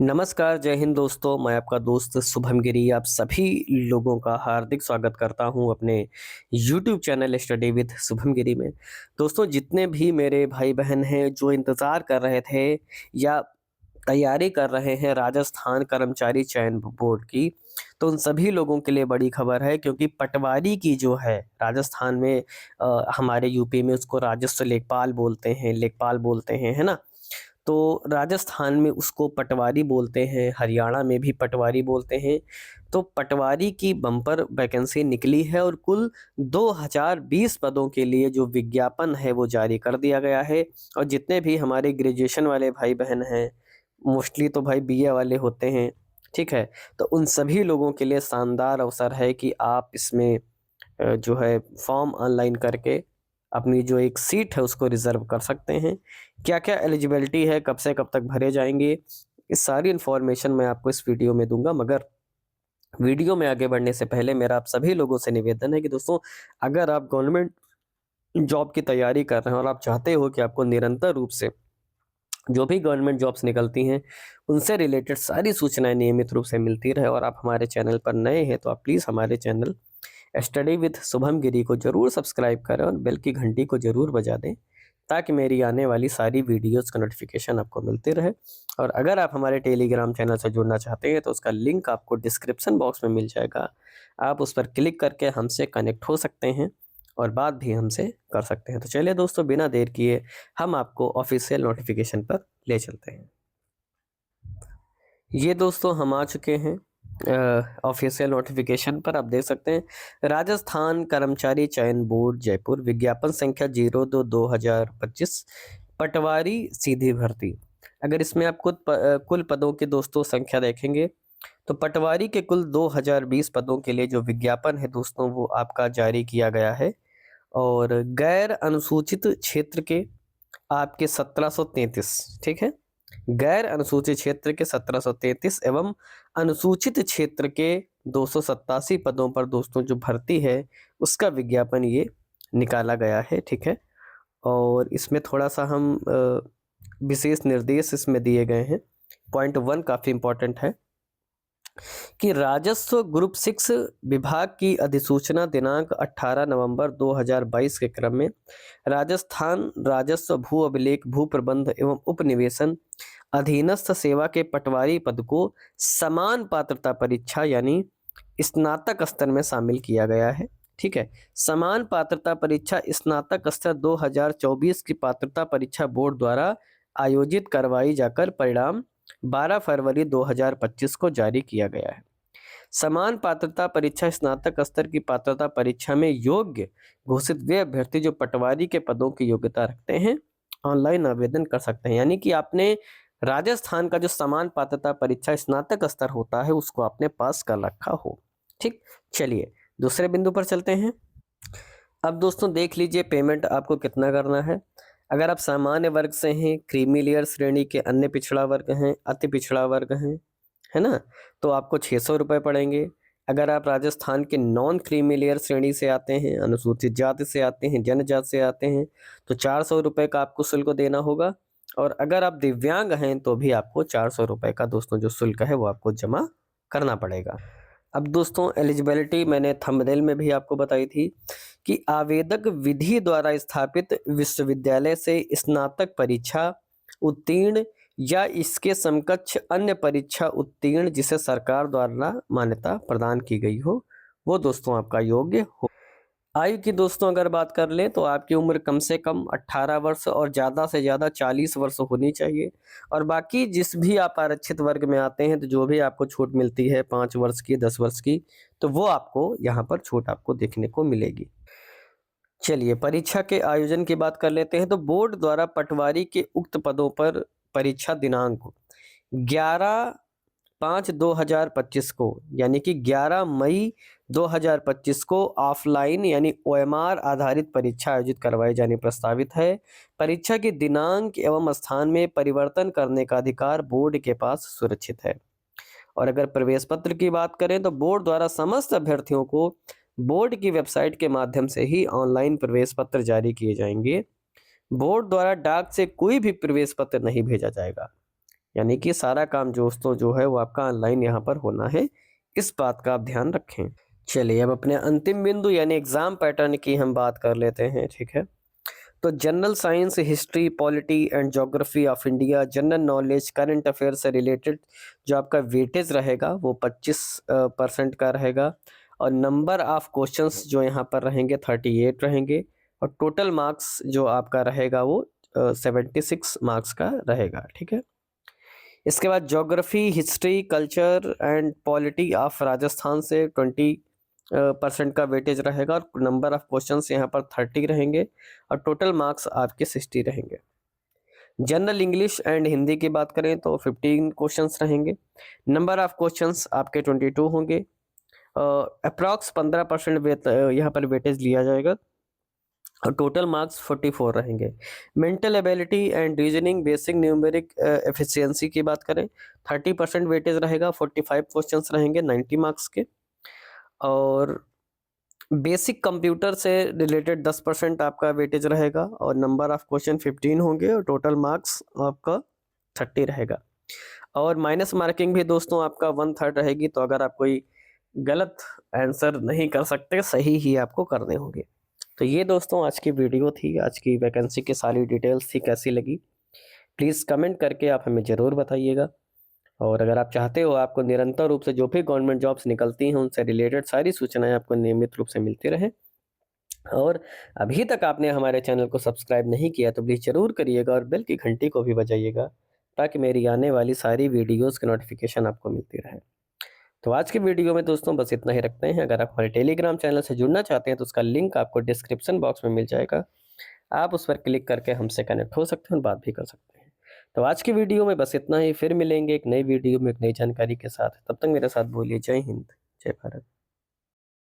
नमस्कार, जय हिंद दोस्तों। मैं आपका दोस्त शुभम गिरी आप सभी लोगों का हार्दिक स्वागत करता हूं अपने YouTube channel study with Shubham Giri में। दोस्तों, जितने भी मेरे भाई-बहन हैं जो इंतज़ार कर रहे थे या तैयारी कर रहे हैं राजस्थान कर्मचारी चयन बोर्ड की, तो उन सभी लोगों के लिए बड़ी खबर है क्योंकि पटवारी की जो है राजस्थान में हमारे यूपी में उसको राजस्व लेखपाल बोलते हैं, है ना? तो राजस्थान में उसको पटवारी बोलते हैं, हरियाणा में भी पटवारी बोलते हैं। तो पटवारी की बम्पर वैकेंसी निकली है और कुल 2020 पदों के लिए जो विज्ञापन है वो जारी कर दिया गया है। और जितने भी हमारे ग्रेजुएशन वाले भाई-बहन हैं, मोस्टली तो भाई बीए वाले होते हैं, ठीक है? तो उन सभी लोगों के लिए शानदार अवसर है कि आप इसमें जो है फॉर्म ऑनलाइन करके अपनी जो एक सीट है उसको रिज़र्व कर सकते हैं। क्या-क्या एलिजिबिलिटी है, कब से कब तक भरे जाएँगे, ये सारी इन्फॉर्मेशन मैं आपको इस वीडियो में दूँगा। मगर वीडियो में आगे बढ़ने से पहले मेरा आप सभी लोगों से निवेदन है कि दोस्तों, अगर आप गवर्नमेंट जॉब की तैयारी कर रहे हैं और आप चाहते हो कि आपको निरंतर रूप से जो भी गवर्नमेंट जॉब्स निकलती हैं, उनसे रिलेटेड सारी सूचनाएँ नियमित रूप से मिलती रहे और आप हमारे चैनल पर नए हैं, तो आप प्लीज़ हमारे चैनल स्टडी विद शुभम गिरी को ज़रूर सब्सक्राइब करें और बेल की घंटी को ज़रूर बजा दें, ताकि मेरी आने वाली सारी वीडियोज़ का नोटिफिकेशन आपको मिलते रहे। और अगर आप हमारे टेलीग्राम चैनल से जुड़ना चाहते हैं, तो उसका लिंक आपको डिस्क्रिप्शन बॉक्स में मिल जाएगा। आप उस पर क्लिक करके हमसे कनेक्ट हो सकते हैं और बात भी हमसे कर सकते हैं। तो चलिए दोस्तों, बिना देर किए हम आपको ऑफ़िशियल नोटिफिकेशन पर ले चलते हैं। ये दोस्तों हम आ चुके हैं ऑफिशियल नोटिफिकेशन पर। आप देख सकते हैं राजस्थान कर्मचारी चयन बोर्ड जयपुर, विज्ञापन संख्या 02/2025, पटवारी सीधी भर्ती। अगर इसमें आप कुल पदों की दोस्तों संख्या देखेंगे, तो पटवारी के कुल 2020 पदों के लिए जो विज्ञापन है दोस्तों वो आपका जारी किया गया है। और गैर अनुसूचित क्षेत्र के आपके 1733, ठीक है? गैर अनुसूचित क्षेत्र के 1733 एवं अनुसूचित क्षेत्र के 287 पदों पर दोस्तों जो भर्ती है, उसका विज्ञापन ये निकाला गया है, ठीक है? और इसमें थोड़ा-सा हम विशेष निर्देश इसमें दिए गए हैं। पॉइंट 1 काफ़ी इम्पोर्टेंट है कि राजस्व ग्रुप 6 विभाग की अधिसूचना दिनांक 18 नवंबर 2022 के क्रम में राजस्थान राजस्व भू अभिलेख भू प्रबंध एवं उपनिवेशन अधीनस्थ सेवा के पटवारी पद को समान पात्रता परीक्षा यानी स्नातक स्तर में शामिल किया गया है, ठीक है? समान पात्रता परीक्षा स्नातक स्तर 2024 की पात्रता परीक्षा बोर्ड द्वारा आयोजित करवाई जाकर परिणाम 12 फरवरी 2025 को जारी किया गया है। समान पात्रता परीक्षा स्नातक स्तर की पात्रता परीक्षा में योग्य घोषित वे अभ्यर्थी जो पटवारी के पदों की योग्यता रखते हैं, ऑनलाइन आवेदन कर सकते हैं। यानी कि आपने राजस्थान का जो समान पात्रता परीक्षा स्नातक स्तर होता है, उसको आपने पास कर रखा हो, ठीक? चलिए दूसरे बिंदु पर चलते हैं। अब दोस्तों देख लीजिए पेमेंट आपको कितना करना है। अगर आप सामान्य वर्ग से हैं, क्रीमी लेयर श्रेणी के अन्य पिछड़ा वर्ग हैं, अति पिछड़ा वर्ग हैं, है ना? तो आपको 600 रुपये पड़ेंगे। अगर आप राजस्थान के नॉन क्रीमी लेयर श्रेणी से आते हैं, अनुसूचित जाति से आते हैं, जनजाति से आते हैं, तो 400 रुपये का आपको शुल्क देना होगा। और अगर आप दिव्यांग हैं, तो भी आपको 400 रुपये का दोस्तों जो शुल्क है वो आपको जमा करना पड़ेगा। अब दोस्तों एलिजिबिलिटी मैंने थंबनेल में भी आपको बताई थी कि आवेदक विधि द्वारा स्थापित विश्वविद्यालय से स्नातक परीक्षा उत्तीर्ण या इसके समकक्ष अन्य परीक्षा उत्तीर्ण जिसे सरकार द्वारा मान्यता प्रदान की गई हो, वो दोस्तों आपका योग्य हो। आयु की दोस्तों अगर बात कर लें तो आपकी उम्र कम से कम 18 वर्ष और ज़्यादा से ज़्यादा 40 वर्ष होनी चाहिए। और बाकी जिस भी आप आरक्षित वर्ग में आते हैं, तो जो भी आपको छूट मिलती है 5 वर्ष की, 10 वर्ष की, तो वो आपको यहाँ पर छूट आपको देखने को मिलेगी। चलिए परीक्षा के आयोजन की बात कर लेते हैं। तो बोर्ड द्वारा पटवारी के उक्त पदों पर परीक्षा दिनांक 11/5/2025 को यानी कि 11 मई 2025 को ऑफलाइन यानी ओएमआर आधारित परीक्षा आयोजित करवाई जानी प्रस्तावित है। परीक्षा के दिनांक एवं स्थान में परिवर्तन करने का अधिकार बोर्ड के पास सुरक्षित है। और अगर प्रवेश पत्र की बात करें तो बोर्ड द्वारा समस्त अभ्यर्थियों को बोर्ड की वेबसाइट के माध्यम से ही ऑनलाइन प्रवेश पत्र जारी किए जाएंगे। बोर्ड द्वारा डाक से कोई भी प्रवेश पत्र नहीं भेजा जाएगा। यानी कि सारा काम दोस्तों जो है वो आपका ऑनलाइन यहाँ पर होना है, इस बात का आप ध्यान रखें। चलिए अब अपने अंतिम बिंदु यानी एग्जाम पैटर्न की हम बात कर लेते हैं, ठीक है। तो general science, history, polity and geography of India, general knowledge, current affair से रिलेटेड जो आपका वेटेज रहेगा वो 25% का रहेगा, और नंबर ऑफ क्वेश्चंस जो यहाँ पर रहेंगे 38 रहेंगे, और टोटल मार्क्स जो आपका रहेगा वो 76 मार्क्स का रहेगा, ठीक है। इसके बाद geography, history, culture and polity of Rajasthan से 20% का वेटेज रहेगा, और नंबर ऑफ क्वेश्चंस यहाँ पर 30 रहेंगे, और टोटल मार्क्स आपके 60 रहेंगे। जनरल इंग्लिश एंड हिंदी की बात करें तो 15 क्वेश्चंस रहेंगे, नंबर ऑफ क्वेश्चंस आपके 22 होंगे, अप्रॉक्स 15% यहाँ पर वेटेज लिया जाएगा, और टोटल मार्क्स 44 रहेंगे। Mental ability and reasoning, basic numeric efficiency की बात करें 30% वेटेज रहेगा, 45 क्वेश्चंस रहेंगे 90 मार्क्स के, और बेसिक कंप्यूटर से रिलेटेड 10% आपका वेटेज रहेगा, और नंबर ऑफ क्वेश्चन 15 होंगे, और टोटल मार्क्स आपका 30 रहेगा। और माइनस मार्किंग भी दोस्तों आपका 1/3 रहेगी, तो अगर आप कोई गलत आंसर नहीं कर सकते, सही ही आपको करने होंगे। तो ये दोस्तों आज की वीडियो थी, आज की वैकेंसी की सारी डिटेल्स थी, कैसी लगी प्लीज़ कमेंट करके आप हमें ज़रूर बताइएगा। और अगर आप चाहते हो आपको निरंतर रूप से जो भी गवर्नमेंट जॉब्स निकलती हैं उनसे रिलेटेड सारी सूचनाएं आपको नियमित रूप से मिलती रहे, और अभी तक आपने हमारे चैनल को सब्सक्राइब नहीं किया तो प्लीज़ ज़रूर करिएगा, और बेल की घंटी को भी बजाइएगा, ताकि मेरी आने वाली सारी वीडियोज़ की नोटिफिकेशन आपको मिलती रहे। तो आज की वीडियो में दोस्तों बस इतना ही रखते हैं। अगर आप हमारे टेलीग्राम चैनल से जुड़ना चाहते हैं तो उसका लिंक आपको डिस्क्रिप्शन बॉक्स में मिल जाएगा, आप उस पर क्लिक करके हमसे कनेक्ट हो सकते हैं और बात भी कर सकते हैं। तो आज की वीडियो में बस इतना ही, फिर मिलेंगे एक नई वीडियो में एक नई जानकारी के साथ। तब तक मेरे साथ बोलिए जय हिंद, जय भारत।